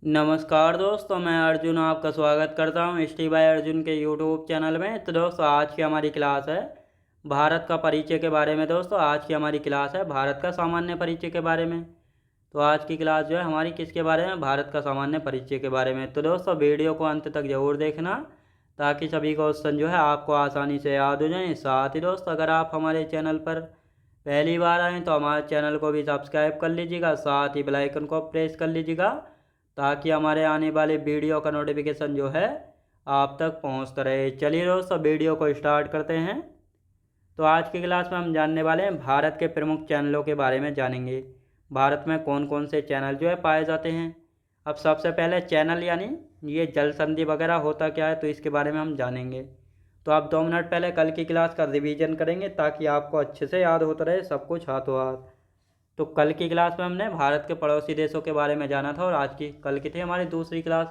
नमस्कार दोस्तों, मैं अर्जुन आपका स्वागत करता हूं स्टी बाय अर्जुन के यूट्यूब चैनल में। तो दोस्तों आज की हमारी क्लास है भारत का परिचय के बारे में। दोस्तों आज की हमारी क्लास है भारत का सामान्य परिचय के बारे में। तो आज की क्लास जो है हमारी किसके बारे में, भारत का सामान्य परिचय के बारे में। तो दोस्तों वीडियो को अंत तक जरूर देखना ताकि सभी क्वेश्चन जो है आपको आसानी से याद हो जाएँ। साथ ही दोस्तों अगर आप हमारे चैनल पर पहली बार आएँ तो हमारे चैनल को भी सब्सक्राइब कर लीजिएगा, साथ ही बेल आइकन को प्रेस कर लीजिएगा ताकि हमारे आने वाले वीडियो का नोटिफिकेशन जो है आप तक पहुंचता रहे। चलिए दोस्तों वीडियो को स्टार्ट करते हैं। तो आज की क्लास में हम जानने वाले हैं भारत के प्रमुख चैनलों के बारे में जानेंगे। भारत में कौन कौन से चैनल जो है पाए जाते हैं। अब सबसे पहले चैनल यानी ये जल संधि वगैरह होता क्या है तो इसके बारे में हम जानेंगे। तो आप 2 मिनट पहले कल की क्लास का रिवीजन करेंगे ताकि आपको अच्छे से याद होता रहे सब कुछ हाथों हाथ। तो कल की क्लास में हमने भारत के पड़ोसी देशों के बारे में जाना था और आज की कल की थी हमारी दूसरी क्लास।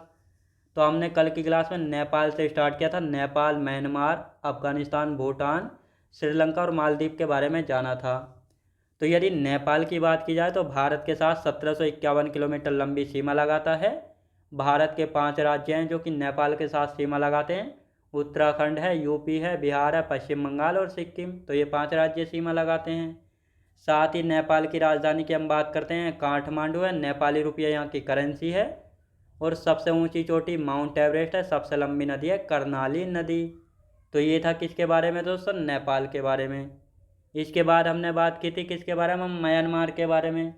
तो हमने कल की क्लास में नेपाल से स्टार्ट किया था। नेपाल, म्यांमार, अफगानिस्तान, भूटान, श्रीलंका और मालदीव के बारे में जाना था। तो यदि नेपाल की बात की जाए तो भारत के साथ 1751 किलोमीटर लंबी सीमा लगाता है। भारत के 5 राज्य हैं जो कि नेपाल के साथ सीमा लगाते हैं। उत्तराखंड है, यूपी है, बिहार है, पश्चिम बंगाल और सिक्किम। तो ये 5 राज्य सीमा लगाते हैं। साथ ही नेपाल की राजधानी की हम बात करते हैं, काठमांडू है। नेपाली रुपया यहाँ की करेंसी है। और सबसे ऊंची चोटी माउंट एवरेस्ट है। सबसे लंबी नदी है कर्नाली नदी। तो ये था किसके बारे में दोस्तों, नेपाल के बारे में। इसके बाद हमने बात की थी किसके बारे में, म्यांमार के बारे में।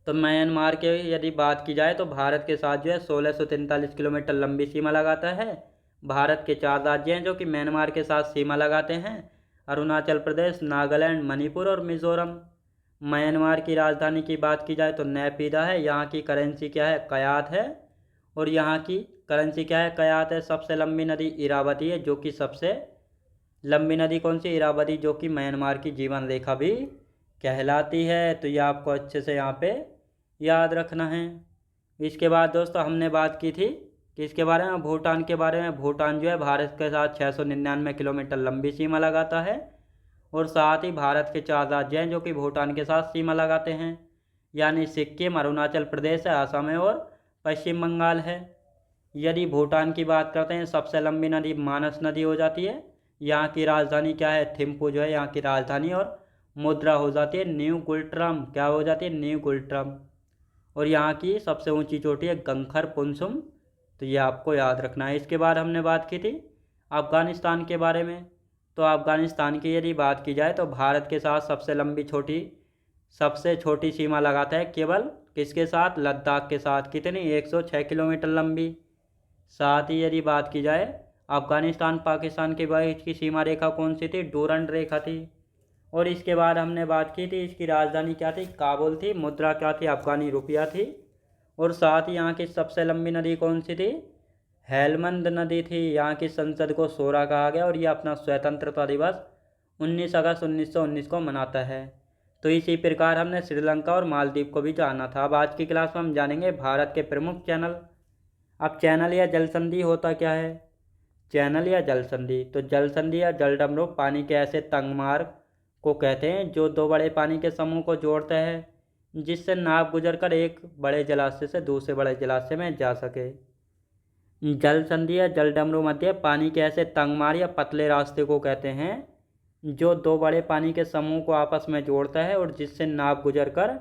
तो म्यांमार के यदि बात की जाए तो भारत के साथ जो है 1643 किलोमीटर लंबी सीमा लगाता है। भारत के 4 राज्य हैं जो कि म्यांमार के साथ सीमा लगाते हैं, अरुणाचल प्रदेश, नागालैंड, मणिपुर और मिजोरम। म्यांमार की राजधानी की बात की जाए तो नैपीदा है। यहाँ की करेंसी क्या है, कयात है। और यहाँ की करेंसी क्या है, कयात है। सबसे लंबी नदी इरावती है जो कि सबसे लंबी नदी कौन सी, इरावती, जो कि म्यांमार की जीवन रेखा भी कहलाती है। तो ये आपको अच्छे से यहाँ पे याद रखना है। इसके बाद दोस्तों हमने बात की थी किसके बारे में, भूटान के बारे में। भूटान जो है भारत के साथ 699 किलोमीटर लंबी सीमा लगाता है। और साथ ही भारत के 4 राज्य हैं जो कि भूटान के साथ सीमा लगाते हैं, यानी सिक्किम, अरुणाचल प्रदेश है, असम है और पश्चिम बंगाल है। यदि भूटान की बात करते हैं सबसे लंबी नदी मानस नदी हो जाती है। यहाँ की राजधानी क्या है, थिम्पू जो है यहाँ की राजधानी। और मुद्रा हो जाती है न्यू गुलट्रम, क्या हो जाती है, न्यू गुलट्रम। और यहाँ की सबसे ऊंची चोटी है गंखर पुनसुम। तो ये आपको याद रखना है। इसके बाद हमने बात की थी अफ़गानिस्तान के बारे में। तो अफ़गानिस्तान की यदि बात की जाए तो भारत के साथ सबसे छोटी सीमा लगाता है केवल किसके साथ, लद्दाख के साथ। कितनी, 106 किलोमीटर लंबी। साथ ही यदि बात की जाए अफ़गानिस्तान पाकिस्तान के बीच की सीमा रेखा कौन सी थी, डूरंड रेखा थी। और इसके बाद हमने बात की थी इसकी राजधानी क्या थी, काबुल थी। मुद्रा क्या थी, अफ़गानी रुपया थी। और साथ ही यहाँ की सबसे लंबी नदी कौन सी थी, हेलमंद नदी थी। यहाँ की संसद को सोरा कहा गया और ये अपना स्वतंत्रता दिवस 19 अगस्त 1919 को मनाता है। तो इसी प्रकार हमने श्रीलंका और मालदीव को भी जाना था। अब आज की क्लास में हम जानेंगे भारत के प्रमुख चैनल। अब चैनल या जल संधि होता क्या है, चैनल या जल संधि। तो जल संधि या जल डमरू पानी के ऐसे तंग मार्ग को कहते हैं जो 2 बड़े पानी के समूह को जोड़ता है, जिससे नाव गुजरकर एक बड़े जलाशय से दूसरे बड़े जलाशय में जा सके। जल संधि या जल डमरू मध्य पानी के ऐसे तंग मार्ग या पतले रास्ते को कहते हैं जो 2 बड़े पानी के समूह को आपस में जोड़ता है और जिससे नाव गुजरकर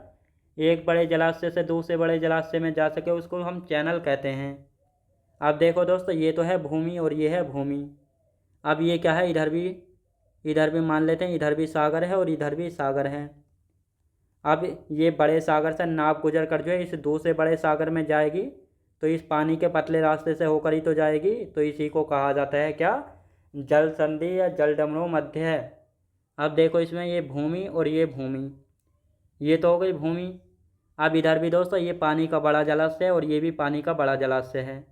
एक बड़े जलाशय से दूसरे बड़े जलाशय में जा सके, उसको हम चैनल कहते हैं। अब देखो दोस्तों ये तो है भूमि और ये है भूमि। अब ये क्या है, इधर भी मान लेते हैं, इधर भी सागर है और इधर भी सागर है। अब ये बड़े सागर से नाव गुजर कर जो है इस दूसरे बड़े सागर में जाएगी, तो इस पानी के पतले रास्ते से होकर ही तो जाएगी। तो इसी को कहा जाता है क्या, जल संधि या जल डमरू मध्य है। अब देखो इसमें ये भूमि और ये भूमि, ये तो हो गई भूमि। अब इधर भी दोस्तों ये पानी का बड़ा जलाशय है और ये भी पानी का बड़ा जलाशय है।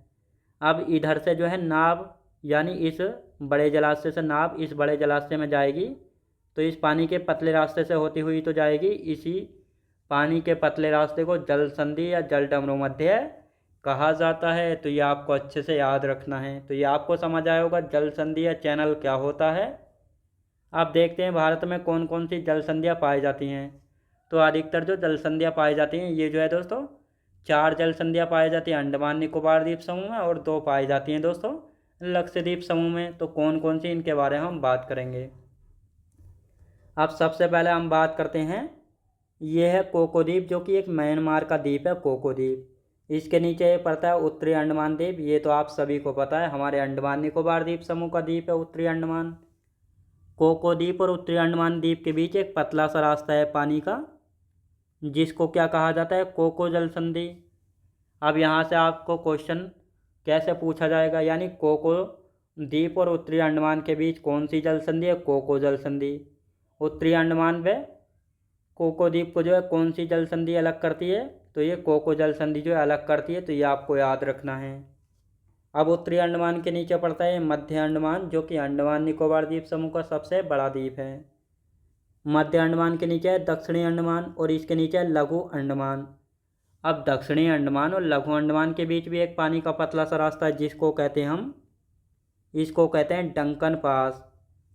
अब इधर से जो है नाव, यानी इस बड़े जलाशय से नाव इस बड़े जलाशय में जाएगी, तो इस पानी के पतले रास्ते से होती हुई तो जाएगी। इसी पानी के पतले रास्ते को जल संधि या जल डमरू मध्य कहा जाता है। तो ये आपको अच्छे से याद रखना है। तो ये आपको समझ आया होगा जल संधि या चैनल क्या होता है। अब देखते हैं भारत में कौन कौन सी जल संधियाँ पाई जाती हैं। तो अधिकतर जो जल संधियाँ पाई जाती हैं ये जो है दोस्तों 4 जल संधियाँ पाई जाती हैं अंडमान निकोबार द्वीप समूह में और 2 पाई जाती हैं दोस्तों लक्षद्वीप समूह में। तो कौन कौन सी इनके बारे में हम बात करेंगे। अब सबसे पहले हम बात करते हैं, ये है कोको द्वीप जो कि एक म्यांमार का द्वीप है कोको द्वीप। इसके नीचे ये पड़ता है उत्तरी अंडमान द्वीप, ये तो आप सभी को पता है हमारे अंडमान निकोबार द्वीप समूह का द्वीप है उत्तरी अंडमान। कोको द्वीप और उत्तरी अंडमान द्वीप के बीच एक पतला सा रास्ता है पानी का, जिसको क्या कहा जाता है, कोको जल संधि। अब यहाँ से आपको क्वेश्चन कैसे पूछा जाएगा, यानी कोको द्वीप और उत्तरी अंडमान के बीच कौन सी जल संधि है, कोको जल संधि। उत्तरी अंडमान व कोको द्वीप को जो है कौन सी जल संधि अलग करती है, तो ये कोको जल संधि जो है अलग करती है, तो ये आपको याद रखना है। अब उत्तरी अंडमान के नीचे पड़ता है मध्य अंडमान, जो कि अंडमान निकोबार द्वीप समूह का सबसे बड़ा द्वीप है। मध्य अंडमान के नीचे है दक्षिणी अंडमान और इसके नीचे है लघु अंडमान। अब दक्षिणी अंडमान और लघु अंडमान के बीच भी एक पानी का पतला सा रास्ता है, जिसको कहते हैं हम, इसको कहते हैं डंकन पास।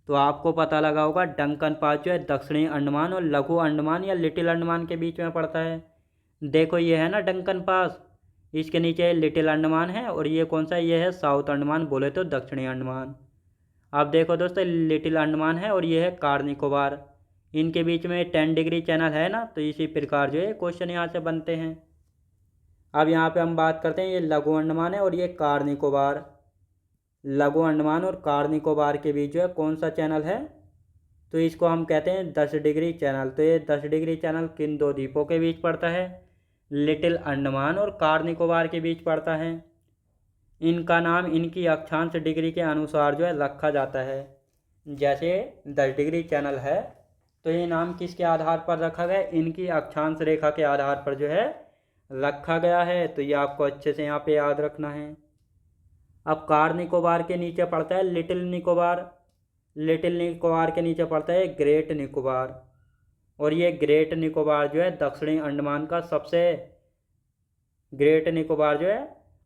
तो आपको पता लगा होगा डंकन पास जो है दक्षिणी अंडमान और लघु अंडमान या लिटिल अंडमान के बीच में पड़ता है। देखो ये है ना डंकन पास, इसके नीचे लिटिल अंडमान है और ये कौन सा, ये है साउथ अंडमान, बोले तो दक्षिणी अंडमान। अब देखो दोस्तों लिटिल अंडमान है और ये है कार निकोबार, इनके बीच में 10 डिग्री चैनल है ना, तो इसी प्रकार जो है क्वेश्चन यहाँ से बनते हैं। अब यहाँ पे हम बात करते हैं, ये लघु अंडमान है और ये कार निकोबार। लघु अंडमान और कार निकोबार के बीच जो है कौन सा चैनल है, तो इसको हम कहते हैं 10 डिग्री चैनल। तो ये 10 डिग्री चैनल किन दो द्वीपों के बीच पड़ता है, लिटिल अंडमान और कार निकोबार के बीच पड़ता है। इनका नाम इनकी अक्षांश डिग्री के अनुसार जो है रखा जाता है। जैसे 10 डिग्री चैनल है तो ये नाम किसके आधार पर रखा गया, इनकी अक्षांश रेखा के आधार पर जो है रखा गया है। तो ये आपको अच्छे से यहाँ पे याद रखना है। अब कार निकोबार के नीचे पड़ता है लिटिल निकोबार, लिटिल निकोबार के नीचे पड़ता है ग्रेट निकोबार, और ये ग्रेट निकोबार जो है दक्षिणी अंडमान का सबसे, ग्रेट निकोबार जो है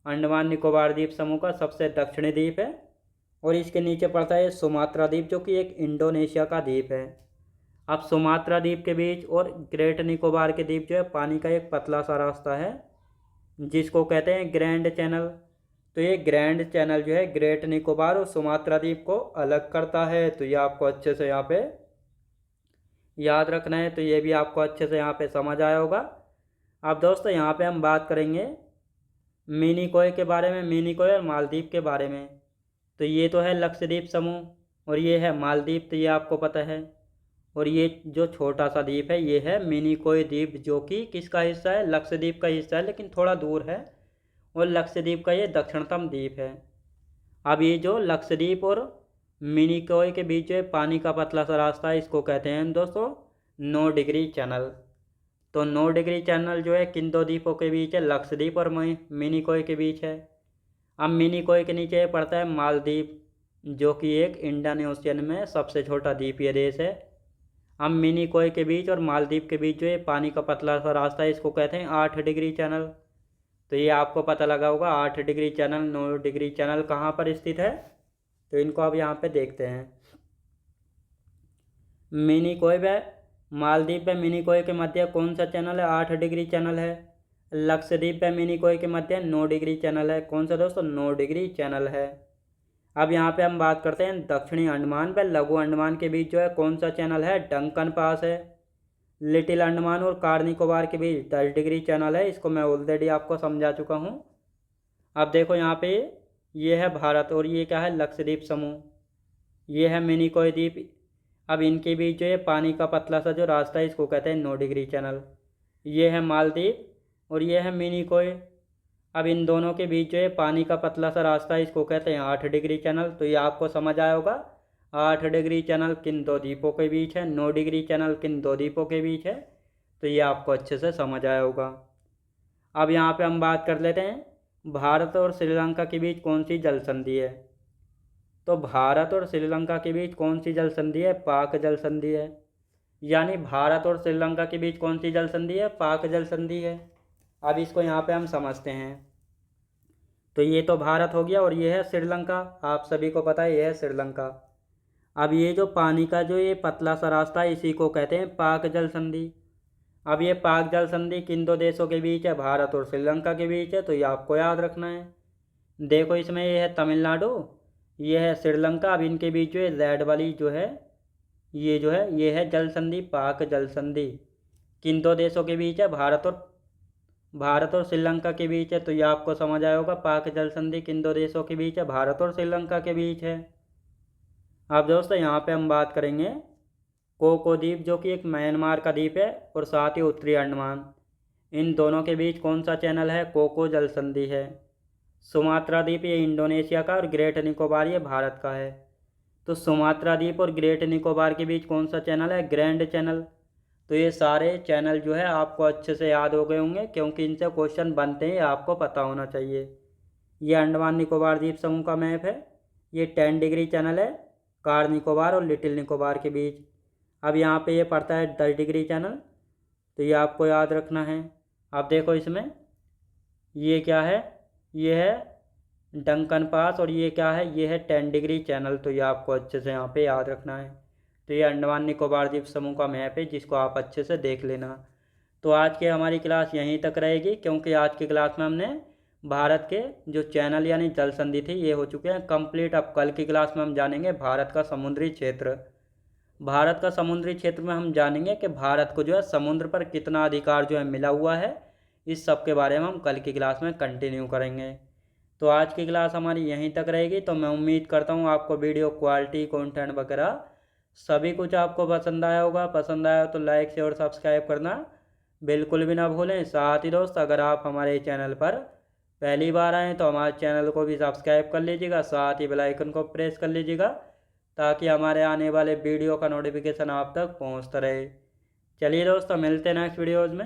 अंडमान निकोबार द्वीप समूह का सबसे दक्षिणी द्वीप है। और इसके नीचे पड़ता है सुमात्रा द्वीप, जो कि एक इंडोनेशिया का द्वीप है। अब सुमात्रा द्वीप के बीच और ग्रेट निकोबार के द्वीप जो है पानी का एक पतला सा रास्ता है, जिसको कहते हैं ग्रैंड चैनल। तो ये ग्रैंड चैनल जो है ग्रेट निकोबार और सुमात्रा द्वीप को अलग करता है। तो ये आपको अच्छे से यहाँ पे याद रखना है। तो ये भी आपको अच्छे से यहाँ पे समझ आया होगा। अब दोस्तों यहाँ पे हम बात करेंगे मिनिकॉय के बारे में, मिनिकॉय और मालदीव के बारे में। तो ये तो है लक्षद्वीप समूह और ये है मालदीव, तो ये आपको पता है। और ये जो छोटा सा द्वीप है ये है मिनिकॉय द्वीप, जो कि किसका हिस्सा है, लक्षद्वीप का हिस्सा है, लेकिन थोड़ा दूर है। और लक्षद्वीप का ये दक्षिणतम द्वीप है। अब ये जो लक्षद्वीप और मिनिकॉय के बीच जो पानी का पतला सा रास्ता है, इसको कहते हैं दोस्तों 9 डिग्री चैनल। तो 9 डिग्री चैनल जो है किन दो द्वीपों के बीच है, लक्षद्वीप और मिनिकॉय के बीच है। अब मिनिकॉय के नीचे पड़ता है मालदीव, जो कि एक इंडियन ओशियन में सबसे छोटा द्वीपीय देश है। अब मिनिकॉय के बीच और मालदीव के बीच जो है पानी का पतला सा रास्ता है, इसको कहते हैं 8 डिग्री चैनल। तो ये आपको पता लगा होगा 8 डिग्री चैनल, 9 डिग्री चैनल कहाँ पर स्थित है। तो इनको अब यहाँ पे देखते हैं। मिनिकॉय व मालदीव व मिनिकॉय के मध्य कौन सा चैनल है, 8 डिग्री चैनल है। लक्षद्वीप व मिनिकॉय के मध्य 9 डिग्री चैनल है। कौन सा दोस्तों, 9 डिग्री चैनल है। अब यहाँ पे हम बात करते हैं दक्षिणी अंडमान व लघु अंडमान के बीच जो है कौन सा चैनल है, डंकन पास है। लिटिल अंडमान और कार निकोबार के बीच 10 डिग्री चैनल है, इसको मैं ऑलरेडी आपको समझा चुका हूँ। अब देखो यहाँ पे ये है भारत और ये क्या है, लक्षद्वीप समूह, ये है मिनिकॉय द्वीप। अब इनके बीच जो है पानी का पतला सा जो रास्ता है, इसको कहते हैं 9 डिग्री चैनल। ये है मालदीव और ये है मिनिकॉय। अब इन दोनों के बीच जो है पानी का पतला सा रास्ता है, इसको कहते हैं 8 डिग्री चैनल। तो ये आपको समझ आया होगा 8 डिग्री चैनल किन दो द्वीपों के बीच है, 9 डिग्री चैनल किन दो द्वीपों के बीच है। तो ये आपको अच्छे से समझ आया होगा। अब यहाँ पे हम बात कर लेते हैं भारत और श्रीलंका के बीच कौन सी जल संधि है। तो भारत और श्रीलंका के बीच कौन सी जल संधि है, पाक जल संधि है। यानी भारत और श्रीलंका के बीच कौन सी जल संधि है, पाक जल संधि है। अब इसको यहाँ पे हम समझते हैं। तो ये तो भारत हो गया और ये है श्रीलंका, आप सभी को पता है ये है श्रीलंका। अब ये जो पानी का जो ये पतला सा रास्ता है, इसी को कहते हैं पाक जल संधि। अब ये पाक जल संधि किन दो देशों के बीच है? भारत और श्रीलंका के बीच है, तो ये आपको याद रखना है। देखो इसमें ये है तमिलनाडु, ये है श्रीलंका। अब इनके बीच जो है रेड वाली जो है ये है जल संधि, पाक जल संधि। किन दो देशों के बीच है? भारत और श्रीलंका के बीच है, तो ये आपको समझ आया होगा। पाक जल संधि किन दो देशों के बीच है? भारत और श्रीलंका के बीच है। अब दोस्तों यहाँ पे हम बात करेंगे कोको द्वीप, जो कि एक म्यांमार का द्वीप है, और साथ ही उत्तरी अंडमान, इन दोनों के बीच कौन सा चैनल है? कोको जल संधि है। सुमात्रा द्वीप ये इंडोनेशिया का, और ग्रेट निकोबार ये भारत का है। तो सुमात्रा द्वीप और ग्रेट निकोबार के बीच कौन सा चैनल है? Grand channel. तो ये सारे चैनल जो है आपको अच्छे से याद हो गए होंगे, क्योंकि इनसे क्वेश्चन बनते ही आपको पता होना चाहिए। ये अंडमान निकोबार द्वीप समूह का मैप है। ये 10 डिग्री चैनल है कार निकोबार और लिटिल निकोबार के बीच। अब यहाँ पे ये पड़ता है 10 डिग्री चैनल, तो ये आपको याद रखना है। अब देखो इसमें ये क्या है? ये है डंकन पास, और ये क्या है? ये है 10 डिग्री चैनल। तो ये आपको अच्छे से यहाँ पे याद रखना है। तो ये अंडमान निकोबार द्वीप समूह का मैप है, जिसको आप अच्छे से देख लेना। तो आज की हमारी क्लास यहीं तक रहेगी, क्योंकि आज की क्लास में हमने भारत के जो चैनल यानी जल संधि थी ये हो चुके हैं कंप्लीट। अब कल की क्लास में हम जानेंगे भारत का समुद्री क्षेत्र। भारत का समुद्री क्षेत्र में हम जानेंगे कि भारत को जो है समुद्र पर कितना अधिकार जो है मिला हुआ है। इस सब के बारे में हम कल की क्लास में कंटिन्यू करेंगे। तो आज की क्लास हमारी यहीं तक रहेगी। तो मैं उम्मीद करता हूँ आपको वीडियो क्वालिटी, कंटेंट वगैरह सभी कुछ आपको पसंद आया होगा। पसंद आया तो लाइक शेयर और सब्सक्राइब करना बिल्कुल भी ना भूलें। साथ ही दोस्त, अगर आप हमारे चैनल पर पहली बार आएँ तो हमारे चैनल को भी सब्सक्राइब कर लीजिएगा, साथ ही बेल आइकन को प्रेस कर लीजिएगा, ताकि हमारे आने वाले वीडियो का नोटिफिकेशन आप तक पहुंचता रहे। चलिए दोस्तों, मिलते हैं नेक्स्ट वीडियोज़ में।